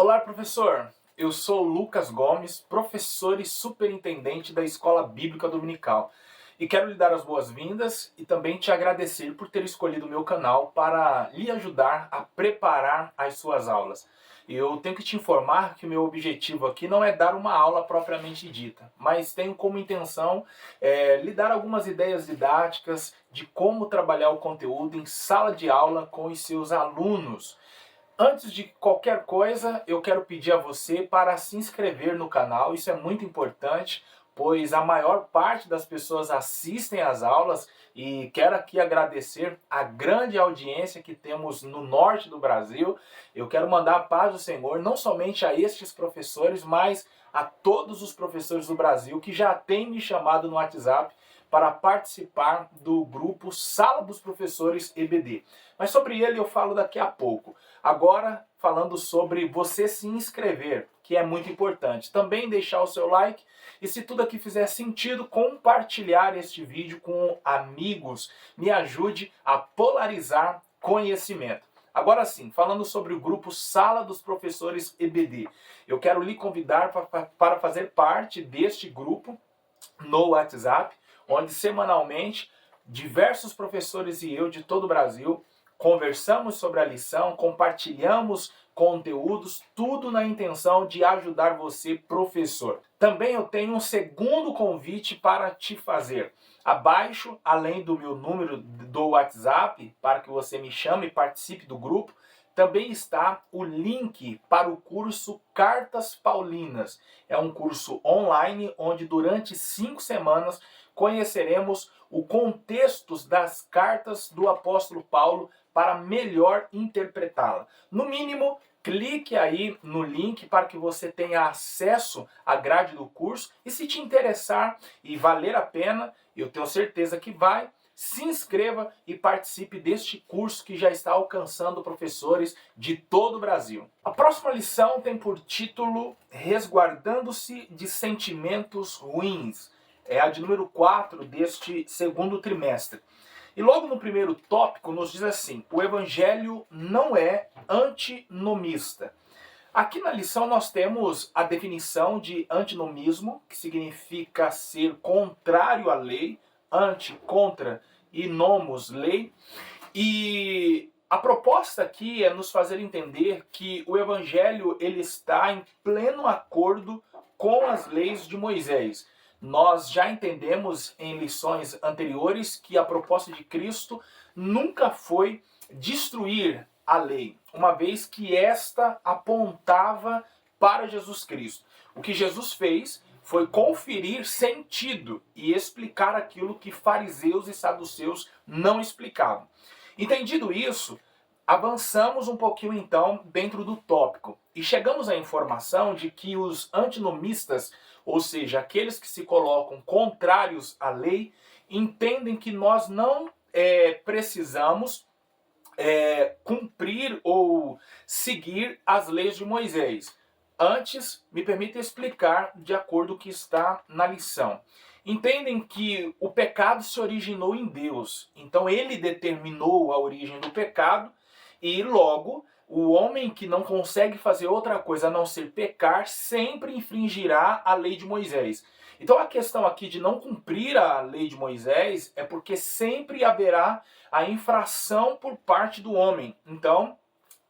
Olá, professor. Eu sou Lucas Gomes, professor e superintendente da Escola Bíblica Dominical. E quero lhe dar as boas-vindas e também te agradecer por ter escolhido o meu canal para lhe ajudar a preparar as suas aulas. Eu tenho que te informar que o meu objetivo aqui não é dar uma aula propriamente dita, mas tenho como intenção lhe dar algumas ideias didáticas de como trabalhar o conteúdo em sala de aula com os seus alunos. Antes de qualquer coisa, eu quero pedir a você para se inscrever no canal, isso é muito importante, pois a maior parte das pessoas assistem às aulas e quero aqui agradecer a grande audiência que temos no norte do Brasil. Eu quero mandar a paz do Senhor não somente a estes professores, mas a todos os professores do Brasil que já têm me chamado no WhatsApp para participar do grupo Sala dos Professores EBD. Mas sobre ele eu falo daqui a pouco. Agora, falando sobre você se inscrever, que é muito importante. Também deixar o seu like e, se tudo aqui fizer sentido, compartilhar este vídeo com amigos. Me ajude a polarizar conhecimento. Agora sim, falando sobre o grupo Sala dos Professores EBD. Eu quero lhe convidar para fazer parte deste grupo no WhatsApp, onde semanalmente diversos professores e eu de todo o Brasil conversamos sobre a lição, compartilhamos conteúdos, tudo na intenção de ajudar você, professor. Também eu tenho um segundo convite para te fazer. Abaixo, além do meu número do WhatsApp, para que você me chame e participe do grupo, também está o link para o curso Cartas Paulinas. É um curso online onde durante 5 semanas conheceremos o contexto das cartas do apóstolo Paulo para melhor interpretá-la. No mínimo, clique aí no link para que você tenha acesso à grade do curso e, se te interessar e valer a pena, eu tenho certeza que vai, se inscreva e participe deste curso que já está alcançando professores de todo o Brasil. A próxima lição tem por título Resguardando-se de Sentimentos Ruins. É a de número 4 deste segundo trimestre. E logo no primeiro tópico nos diz assim: o evangelho não é antinomista. Aqui na lição nós temos a definição de antinomismo, que significa ser contrário à lei, anti, contra e nomos, lei. E a proposta aqui é nos fazer entender que o evangelho ele está em pleno acordo com as leis de Moisés. Nós já entendemos em lições anteriores que a proposta de Cristo nunca foi destruir a lei, uma vez que esta apontava para Jesus Cristo. O que Jesus fez foi conferir sentido e explicar aquilo que fariseus e saduceus não explicavam. Entendido isso, avançamos um pouquinho então dentro do tópico e chegamos à informação de que os antinomistas, ou seja, aqueles que se colocam contrários à lei, entendem que nós não precisamos cumprir ou seguir as leis de Moisés. Antes, me permita explicar de acordo com o que está na lição. Entendem que o pecado se originou em Deus, então ele determinou a origem do pecado e logo o homem que não consegue fazer outra coisa a não ser pecar sempre infringirá a lei de Moisés. Então a questão aqui de não cumprir a lei de Moisés é porque sempre haverá a infração por parte do homem. Então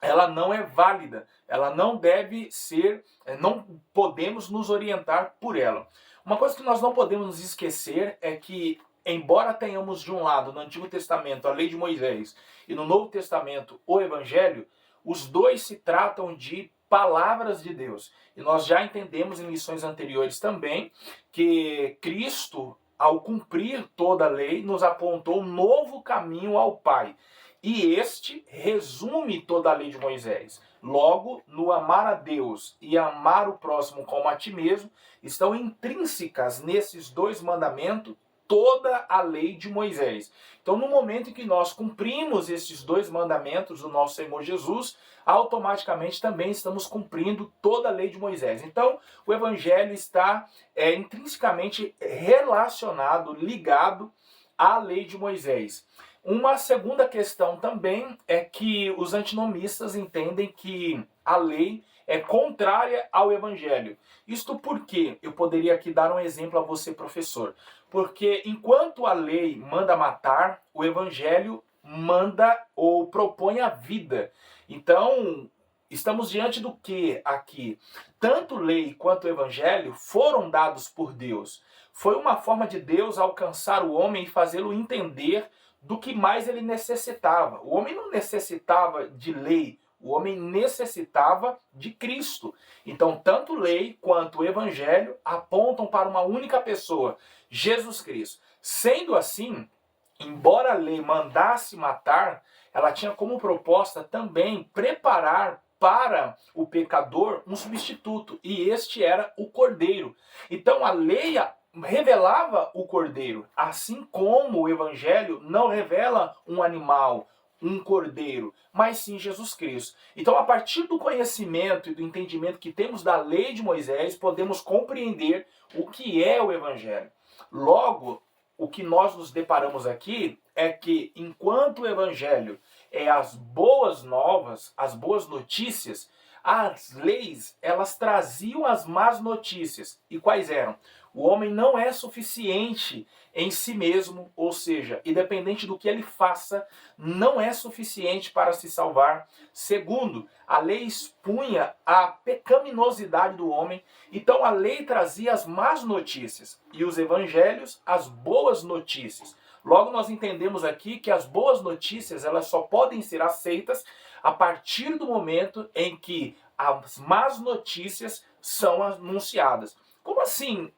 ela não é válida, ela não deve ser, não podemos nos orientar por ela. Uma coisa que nós não podemos nos esquecer é que, embora tenhamos de um lado no Antigo Testamento a lei de Moisés e no Novo Testamento o Evangelho, os dois se tratam de palavras de Deus. E nós já entendemos em lições anteriores também que Cristo, ao cumprir toda a lei, nos apontou um novo caminho ao Pai. E este resume toda a lei de Moisés. Logo, no amar a Deus e amar o próximo como a ti mesmo, estão intrínsecas nesses dois mandamentos toda a lei de Moisés. Então, no momento em que nós cumprimos esses dois mandamentos do nosso Senhor Jesus, automaticamente também estamos cumprindo toda a lei de Moisés. Então, o Evangelho está intrinsecamente relacionado, ligado à lei de Moisés. Uma segunda questão também é que os antinomistas entendem que a lei é contrária ao evangelho. Isto porque eu poderia aqui dar um exemplo a você, professor. Porque enquanto a lei manda matar, o evangelho manda ou propõe a vida. Então, estamos diante do que aqui? Tanto lei quanto evangelho foram dados por Deus. Foi uma forma de Deus alcançar o homem e fazê-lo entender do que mais ele necessitava. O homem não necessitava de lei, o homem necessitava de Cristo. Então, tanto lei quanto o evangelho apontam para uma única pessoa, Jesus Cristo. Sendo assim, embora a lei mandasse matar, ela tinha como proposta também preparar para o pecador um substituto, e este era o Cordeiro. Então a lei revelava o Cordeiro, assim como o Evangelho não revela um animal, um cordeiro, mas sim Jesus Cristo. Então, a partir do conhecimento e do entendimento que temos da lei de Moisés, podemos compreender o que é o Evangelho. Logo, o que nós nos deparamos aqui é que, enquanto o Evangelho é as boas novas, as boas notícias, as leis, elas traziam as más notícias. E quais eram? O homem não é suficiente em si mesmo, ou seja, independente do que ele faça, não é suficiente para se salvar. Segundo, a lei expunha a pecaminosidade do homem, então a lei trazia as más notícias e os evangelhos as boas notícias. Logo, nós entendemos aqui que as boas notícias elas só podem ser aceitas a partir do momento em que as más notícias são anunciadas. Como assim,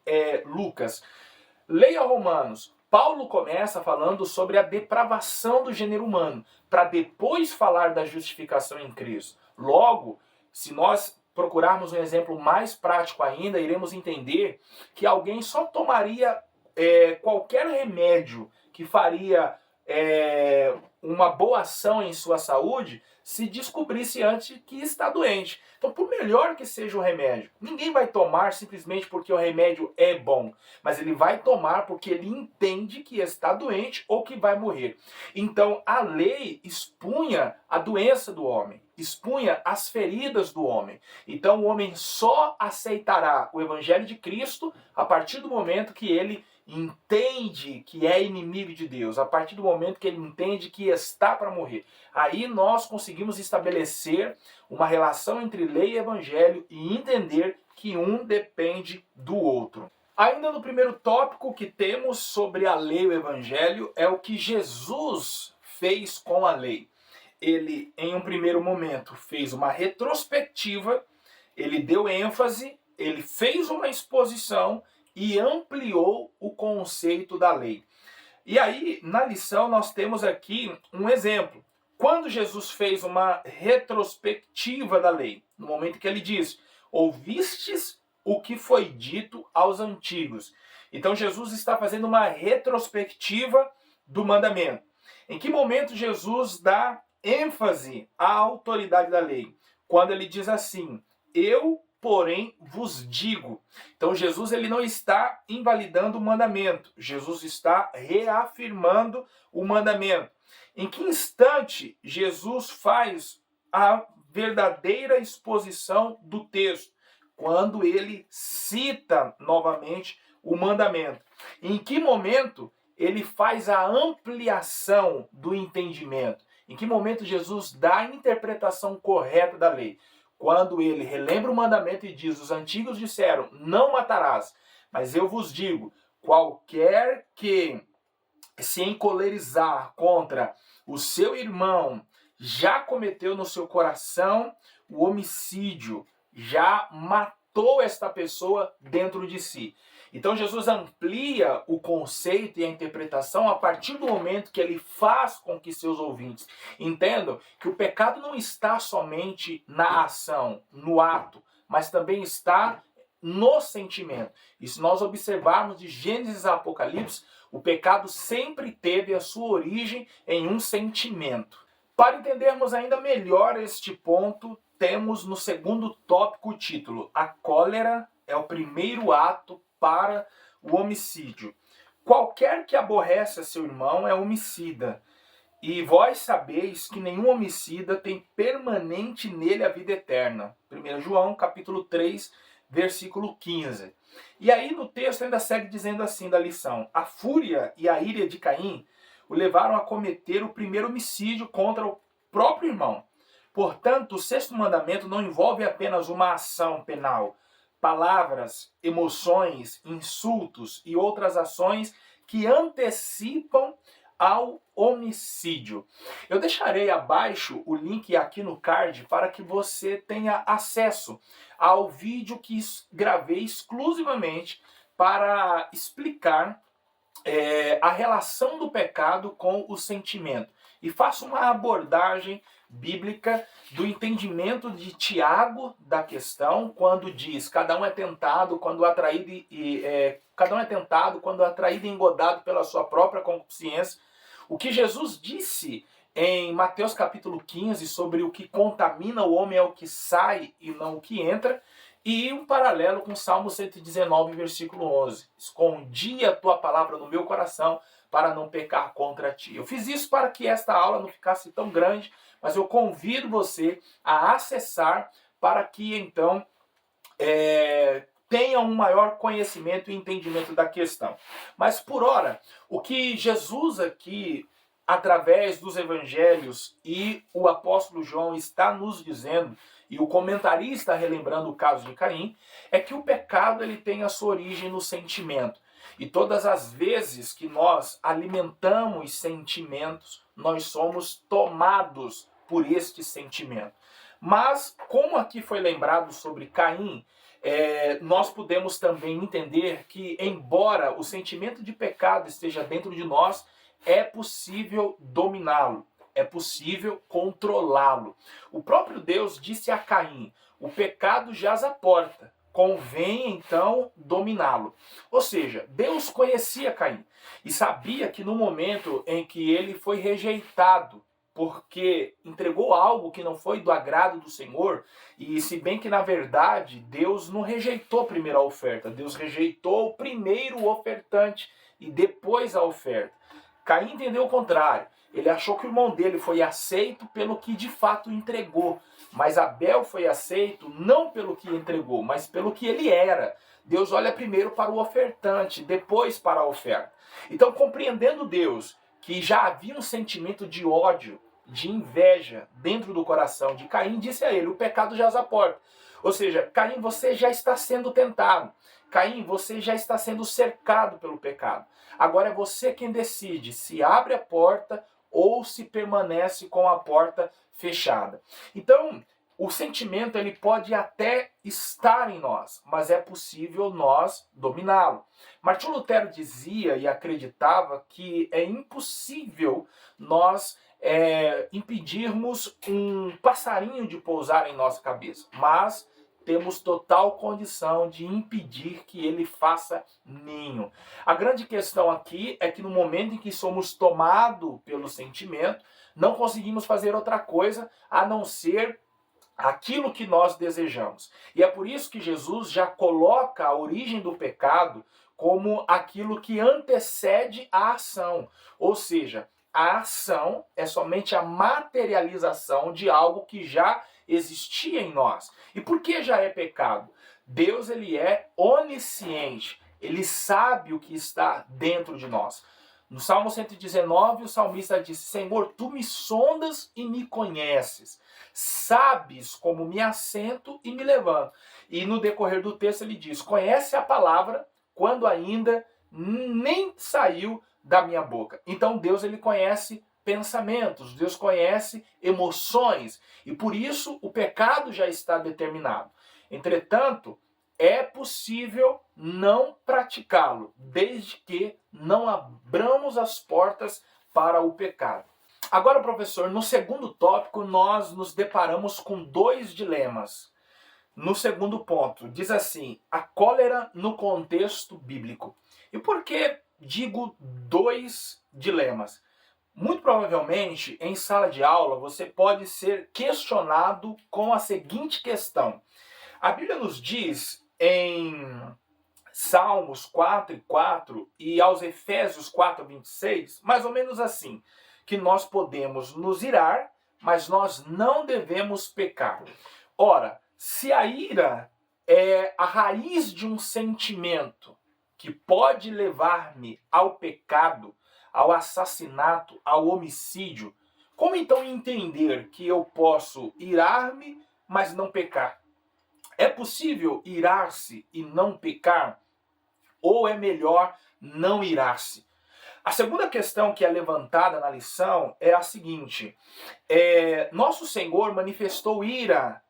Lucas? Leia Romanos. Paulo começa falando sobre a depravação do gênero humano, para depois falar da justificação em Cristo. Logo, se nós procurarmos um exemplo mais prático ainda, iremos entender que alguém só tomaria qualquer remédio que faria uma boa ação em sua saúde se descobrisse antes que está doente. Então, por melhor que seja o remédio, ninguém vai tomar simplesmente porque o remédio é bom, mas ele vai tomar porque ele entende que está doente ou que vai morrer. Então, a lei expunha a doença do homem, expunha as feridas do homem. Então, o homem só aceitará o evangelho de Cristo a partir do momento que ele entende que é inimigo de Deus, a partir do momento que ele entende que está para morrer. Aí nós conseguimos estabelecer uma relação entre lei e evangelho e entender que um depende do outro. Ainda no primeiro tópico que temos sobre a lei e o evangelho é o que Jesus fez com a lei. Ele, em um primeiro momento, fez uma retrospectiva, ele deu ênfase, ele fez uma exposição e ampliou o conceito da lei. E aí, na lição, nós temos aqui um exemplo. Quando Jesus fez uma retrospectiva da lei, no momento que ele diz, ouvistes o que foi dito aos antigos. Então, Jesus está fazendo uma retrospectiva do mandamento. Em que momento Jesus dá ênfase à autoridade da lei? Quando ele diz assim, porém vos digo. Então Jesus ele não está invalidando o mandamento. Jesus está reafirmando o mandamento. Em que instante Jesus faz a verdadeira exposição do texto? Quando ele cita novamente o mandamento. Em que momento ele faz a ampliação do entendimento? Em que momento Jesus dá a interpretação correta da lei? Quando ele relembra o mandamento e diz, os antigos disseram, não matarás, mas eu vos digo, qualquer que se encolerizar contra o seu irmão, já cometeu no seu coração o homicídio, já matou esta pessoa dentro de si. Então Jesus amplia o conceito e a interpretação a partir do momento que ele faz com que seus ouvintes entendam que o pecado não está somente na ação, no ato, mas também está no sentimento. E se nós observarmos de Gênesis a Apocalipse, o pecado sempre teve a sua origem em um sentimento. Para entendermos ainda melhor este ponto, temos no segundo tópico o título: a cólera é o primeiro ato para o homicídio. Qualquer que aborrece a seu irmão é homicida. E vós sabeis que nenhum homicida tem permanente nele a vida eterna. 1 João, capítulo 3, versículo 15. E aí no texto ainda segue dizendo assim da lição: a fúria e a ira de Caim o levaram a cometer o primeiro homicídio contra o próprio irmão. Portanto, o sexto mandamento não envolve apenas uma ação penal, palavras, emoções, insultos e outras ações que antecipam ao homicídio. Eu deixarei abaixo o link aqui no card para que você tenha acesso ao vídeo que gravei exclusivamente para explicar a relação do pecado com o sentimento. E faço uma abordagem bíblica do entendimento de Tiago da questão, quando diz: cada um é tentado quando atraído e engodado pela sua própria concupiscência. O que Jesus disse em Mateus capítulo 15 sobre o que contamina o homem é o que sai e não o que entra. E um paralelo com Salmo 119, versículo 11. Escondi a tua palavra no meu coração para não pecar contra ti. Eu fiz isso para que esta aula não ficasse tão grande, mas eu convido você a acessar para que então tenha um maior conhecimento e entendimento da questão. Mas por ora, o que Jesus aqui, através dos evangelhos e o apóstolo João está nos dizendo, e o comentarista relembrando o caso de Caim, é que o pecado ele tem a sua origem no sentimento. E todas as vezes que nós alimentamos sentimentos, nós somos tomados por este sentimento. Mas, como aqui foi lembrado sobre Caim, nós podemos também entender que, embora o sentimento de pecado esteja dentro de nós, é possível dominá-lo, é possível controlá-lo. O próprio Deus disse a Caim: o pecado jaz à porta, convém então dominá-lo. Ou seja, Deus conhecia Caim e sabia que no momento em que ele foi rejeitado, porque entregou algo que não foi do agrado do Senhor, e se bem que na verdade Deus não rejeitou primeiro a oferta, Deus rejeitou primeiro o ofertante e depois a oferta. Caim entendeu o contrário. Ele achou que o irmão dele foi aceito pelo que de fato entregou. Mas Abel foi aceito não pelo que entregou, mas pelo que ele era. Deus olha primeiro para o ofertante, depois para a oferta. Então, compreendendo Deus que já havia um sentimento de ódio, de inveja dentro do coração de Caim, disse a ele: o pecado jaz à porta. Ou seja, Caim, você já está sendo tentado. Caim, você já está sendo cercado pelo pecado. Agora é você quem decide se abre a porta ou se permanece com a porta fechada. Então, o sentimento ele pode até estar em nós, mas é possível nós dominá-lo. Martinho Lutero dizia e acreditava que é impossível nós impedirmos um passarinho de pousar em nossa cabeça, mas temos total condição de impedir que ele faça ninho. A grande questão aqui é que no momento em que somos tomados pelo sentimento, não conseguimos fazer outra coisa a não ser aquilo que nós desejamos. E é por isso que Jesus já coloca a origem do pecado como aquilo que antecede a ação. Ou seja, a ação é somente a materialização de algo que já existia em nós. E por que já é pecado? Deus ele é onisciente. Ele sabe o que está dentro de nós. No Salmo 119, o salmista disse: Senhor, tu me sondas e me conheces. Sabes como me assento e me levanto. E no decorrer do texto ele diz: conhece a palavra quando ainda nem saiu da minha boca. Então Deus ele conhece pensamentos, Deus conhece emoções, e por isso o pecado já está determinado. Entretanto, é possível não praticá-lo, desde que não abramos as portas para o pecado. Agora, professor, no segundo tópico nós nos deparamos com dois dilemas. No segundo ponto, diz assim: a cólera no contexto bíblico. E por que digo dois dilemas? Muito provavelmente, em sala de aula, você pode ser questionado com a seguinte questão. A Bíblia nos diz em Salmos 4:4 e aos Efésios 4:26, mais ou menos assim, que nós podemos nos irar, mas nós não devemos pecar. Ora, se a ira é a raiz de um sentimento que pode levar-me ao pecado, ao assassinato, ao homicídio, como então entender que eu posso irar-me, mas não pecar? É possível irar-se e não pecar? Ou é melhor não irar-se? A segunda questão que é levantada na lição é a seguinte: nosso Senhor manifestou ira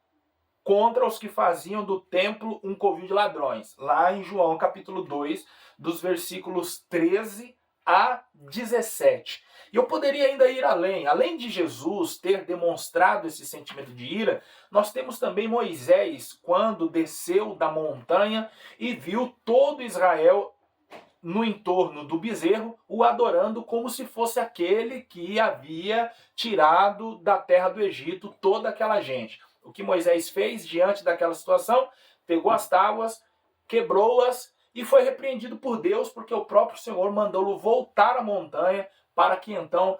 contra os que faziam do templo um covil de ladrões, lá em João capítulo 2, dos versículos 13 a 17. E eu poderia ainda ir além. Além de Jesus ter demonstrado esse sentimento de ira, nós temos também Moisés, quando desceu da montanha e viu todo Israel no entorno do bezerro, o adorando como se fosse aquele que havia tirado da terra do Egito toda aquela gente. O que Moisés fez diante daquela situação? Pegou as tábuas, quebrou-as e foi repreendido por Deus, porque o próprio Senhor mandou-lo voltar à montanha para que então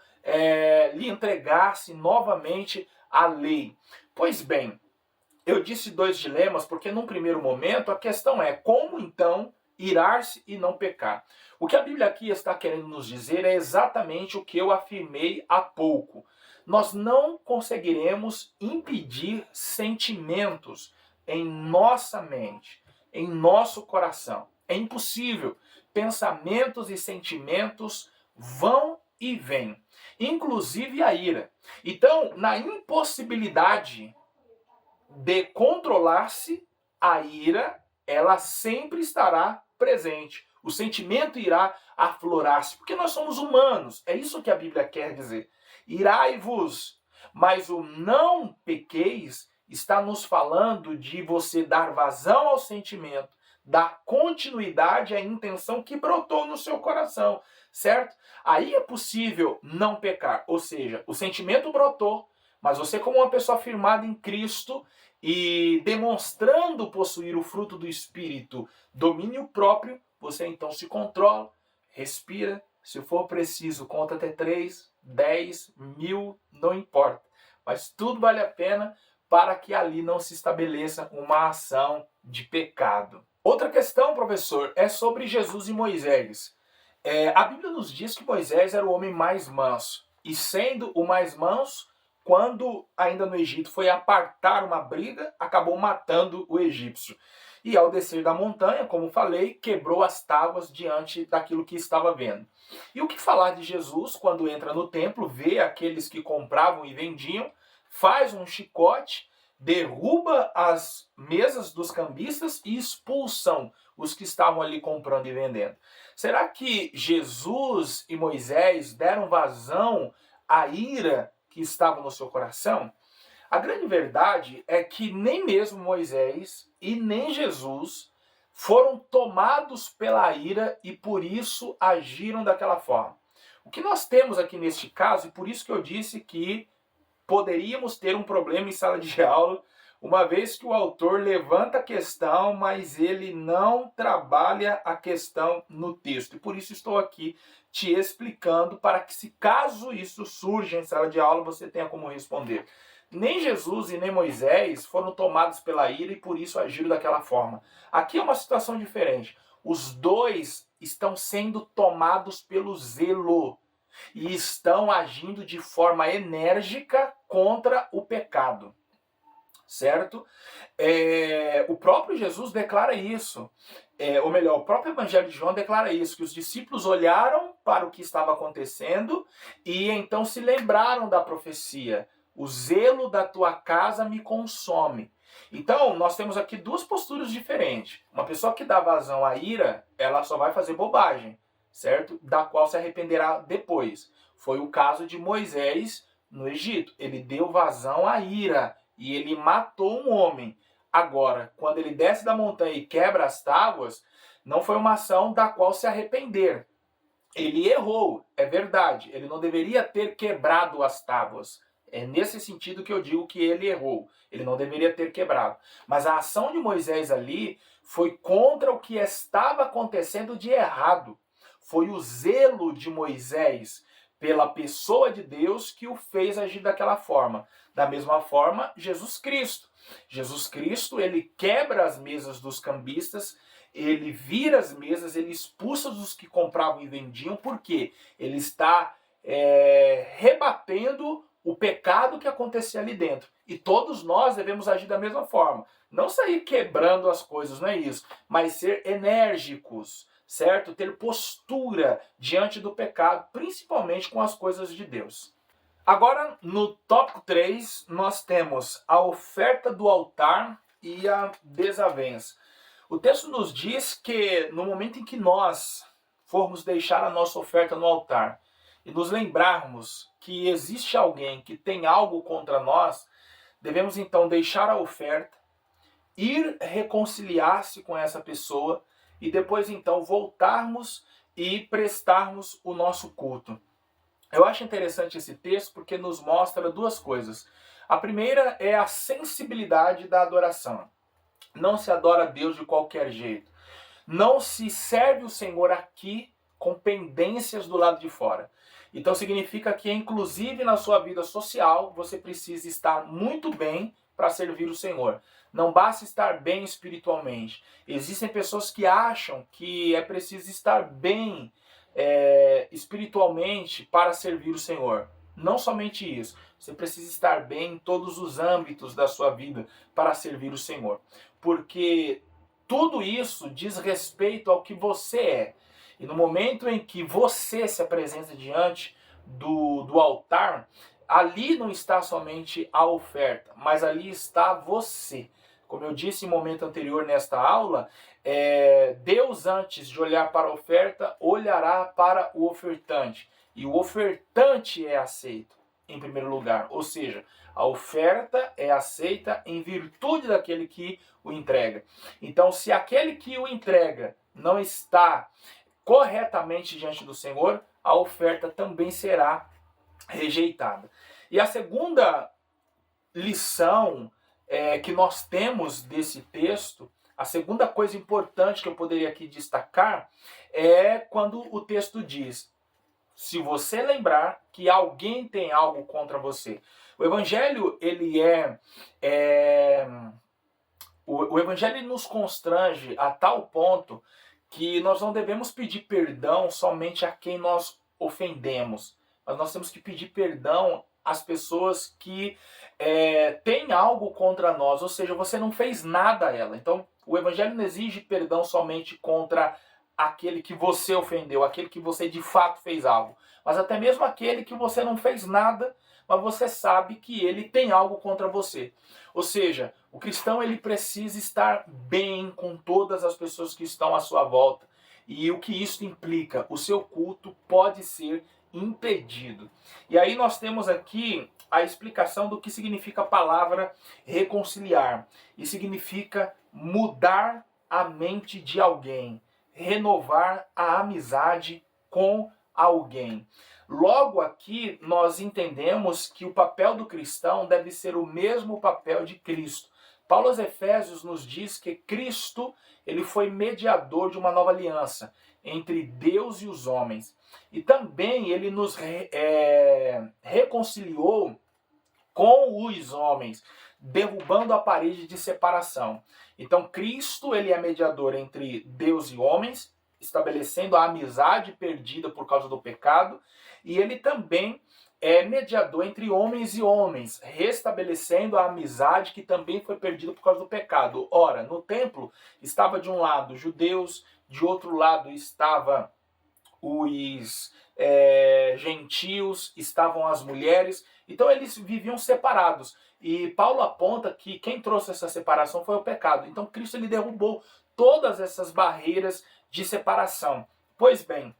lhe entregasse novamente a lei. Pois bem, eu disse dois dilemas, porque num primeiro momento a questão é como então irar-se e não pecar. O que a Bíblia aqui está querendo nos dizer é exatamente o que eu afirmei há pouco. Nós não conseguiremos impedir sentimentos em nossa mente, em nosso coração. É impossível. Pensamentos e sentimentos vão e vêm, inclusive a ira. Então, na impossibilidade de controlar-se, a ira, ela sempre estará presente. O sentimento irá aflorar-se, porque nós somos humanos. É isso que a Bíblia quer dizer. Irai-vos, mas o não pequeis está nos falando de você dar vazão ao sentimento, dar continuidade à intenção que brotou no seu coração, certo? Aí é possível não pecar, ou seja, o sentimento brotou, mas você, como uma pessoa firmada em Cristo e demonstrando possuir o fruto do Espírito, domínio próprio, você então se controla, respira, se for preciso, conta até 3, 10, 1000, não importa. Mas tudo vale a pena para que ali não se estabeleça uma ação de pecado. Outra questão, professor, é sobre Jesus e Moisés. A Bíblia nos diz que Moisés era o homem mais manso. E sendo o mais manso, quando ainda no Egito foi apartar uma briga, acabou matando o egípcio. E ao descer da montanha, como falei, quebrou as tábuas diante daquilo que estava vendo. E o que falar de Jesus quando entra no templo, vê aqueles que compravam e vendiam, faz um chicote, derruba as mesas dos cambistas e expulsam os que estavam ali comprando e vendendo. Será que Jesus e Moisés deram vazão à ira que estava no seu coração? A grande verdade é que nem mesmo Moisés e nem Jesus foram tomados pela ira e por isso agiram daquela forma. O que nós temos aqui neste caso, e por isso que eu disse que poderíamos ter um problema em sala de aula, uma vez que o autor levanta a questão, mas ele não trabalha a questão no texto. E por isso estou aqui te explicando para que, se caso isso surja em sala de aula, você tenha como responder. Nem Jesus e nem Moisés foram tomados pela ira e por isso agiram daquela forma. Aqui é uma situação diferente. Os dois estão sendo tomados pelo zelo e estão agindo de forma enérgica contra o pecado. Certo? O próprio Jesus declara isso. Ou melhor, o próprio Evangelho de João declara isso, que os discípulos olharam para o que estava acontecendo e então se lembraram da profecia. O zelo da tua casa me consome. Então, nós temos aqui duas posturas diferentes. Uma pessoa que dá vazão à ira, ela só vai fazer bobagem, certo? Da qual se arrependerá depois. Foi o caso de Moisés no Egito. Ele deu vazão à ira e ele matou um homem. Agora, quando ele desce da montanha e quebra as tábuas, não foi uma ação da qual se arrepender. Ele errou, é verdade. Ele não deveria ter quebrado as tábuas. É nesse sentido que eu digo que ele errou. Ele não deveria ter quebrado. Mas a ação de Moisés ali foi contra o que estava acontecendo de errado. Foi o zelo de Moisés pela pessoa de Deus que o fez agir daquela forma. Da mesma forma, Jesus Cristo. Jesus Cristo, ele quebra as mesas dos cambistas, ele vira as mesas, ele expulsa os que compravam e vendiam, porque ele está rebatendo o pecado que acontecia ali dentro. E todos nós devemos agir da mesma forma. Não sair quebrando as coisas, não é isso. Mas ser enérgicos, certo? Ter postura diante do pecado, principalmente com as coisas de Deus. Agora, no tópico 3, nós temos a oferta do altar e a desavença. O texto nos diz que no momento em que nós formos deixar a nossa oferta no altar e nos lembrarmos que existe alguém que tem algo contra nós, devemos então deixar a oferta, ir reconciliar-se com essa pessoa e depois então voltarmos e prestarmos o nosso culto. Eu acho interessante esse texto porque nos mostra duas coisas. A primeira é a sensibilidade da adoração. Não se adora a Deus de qualquer jeito. Não se serve o Senhor aqui com pendências do lado de fora. Então significa que, inclusive na sua vida social, você precisa estar muito bem para servir o Senhor. Não basta estar bem espiritualmente. Existem pessoas que acham que é preciso estar bem espiritualmente para servir o Senhor. Não somente isso. Você precisa estar bem em todos os âmbitos da sua vida para servir o Senhor. Porque tudo isso diz respeito ao que você é. E no momento em que você se apresenta diante do altar, ali não está somente a oferta, mas ali está você. Como eu disse em momento anterior nesta aula, Deus, antes de olhar para a oferta, olhará para o ofertante. E o ofertante é aceito em primeiro lugar. Ou seja, a oferta é aceita em virtude daquele que o entrega. Então, se aquele que o entrega não está corretamente diante do Senhor, a oferta também será rejeitada. E a segunda lição que nós temos desse texto, a segunda coisa importante que eu poderia aqui destacar, é quando o texto diz: se você lembrar que alguém tem algo contra você. O Evangelho, o Evangelho nos constrange a tal ponto que nós não devemos pedir perdão somente a quem nós ofendemos, mas nós temos que pedir perdão às pessoas que têm algo contra nós, ou seja, você não fez nada a ela. Então, o Evangelho não exige perdão somente contra aquele que você ofendeu, aquele que você de fato fez algo, mas até mesmo aquele que você não fez nada, mas você sabe que ele tem algo contra você. Ou seja, o cristão ele precisa estar bem com todas as pessoas que estão à sua volta. E o que isso implica? O seu culto pode ser impedido. E aí nós temos aqui a explicação do que significa a palavra reconciliar. E significa mudar a mente de alguém, renovar a amizade com alguém. Logo aqui nós entendemos que o papel do cristão deve ser o mesmo papel de Cristo. Paulo aos Efésios nos diz que Cristo ele foi mediador de uma nova aliança entre Deus e os homens. E também ele nos reconciliou com os homens, derrubando a parede de separação. Então Cristo ele é mediador entre Deus e homens, estabelecendo a amizade perdida por causa do pecado, e ele também é mediador entre homens e homens, restabelecendo a amizade que também foi perdida por causa do pecado. Ora, no templo estava de um lado judeus, de outro lado estava os gentios, estavam as mulheres, então eles viviam separados. E Paulo aponta que quem trouxe essa separação foi o pecado. Então Cristo ele derrubou todas essas barreiras de separação. Pois bem,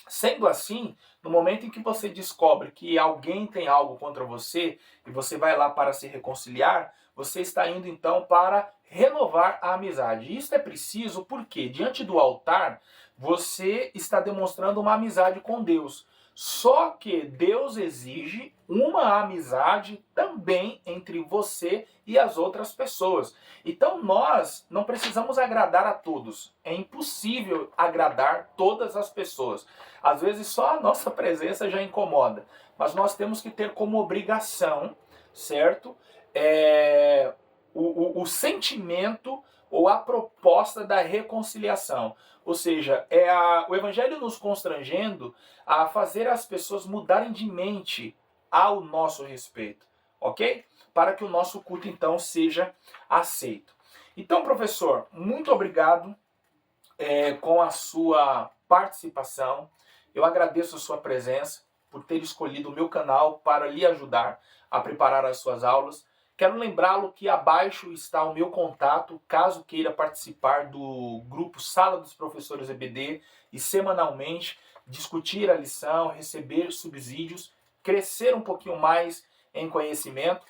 sendo assim, no momento em que você descobre que alguém tem algo contra você e você vai lá para se reconciliar, você está indo então para renovar a amizade. Isso é preciso porque diante do altar você está demonstrando uma amizade com Deus. Só que Deus exige uma amizade também entre você e as outras pessoas. Então nós não precisamos agradar a todos. É impossível agradar todas as pessoas. Às vezes só a nossa presença já incomoda. Mas nós temos que ter como obrigação, certo? O sentimento ou a proposta da reconciliação. Ou seja, o Evangelho nos constrangendo a fazer as pessoas mudarem de mente ao nosso respeito, ok? Para que o nosso culto, então, seja aceito. Então, professor, muito obrigado com a sua participação. Eu agradeço a sua presença por ter escolhido o meu canal para lhe ajudar a preparar as suas aulas. Quero lembrá-lo que abaixo está o meu contato, caso queira participar do grupo Sala dos Professores EBD e semanalmente discutir a lição, receber subsídios, crescer um pouquinho mais em conhecimento.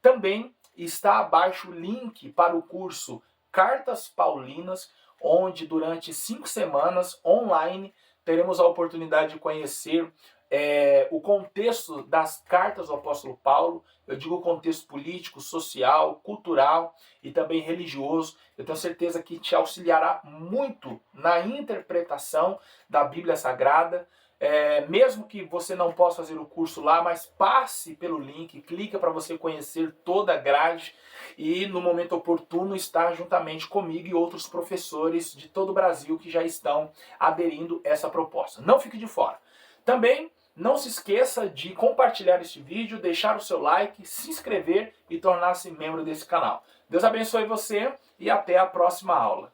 Também está abaixo o link para o curso Cartas Paulinas, onde durante 5 semanas online teremos a oportunidade de conhecer o contexto das cartas do apóstolo Paulo. Eu digo contexto político, social, cultural e também religioso. Eu tenho certeza que te auxiliará muito na interpretação da Bíblia Sagrada. Mesmo que você não possa fazer o curso lá, mas passe pelo link, clica para você conhecer toda a grade e no momento oportuno estar juntamente comigo e outros professores de todo o Brasil que já estão aderindo a essa proposta. Não fique de fora. Também não se esqueça de compartilhar este vídeo, deixar o seu like, se inscrever e tornar-se membro desse canal. Deus abençoe você e até a próxima aula.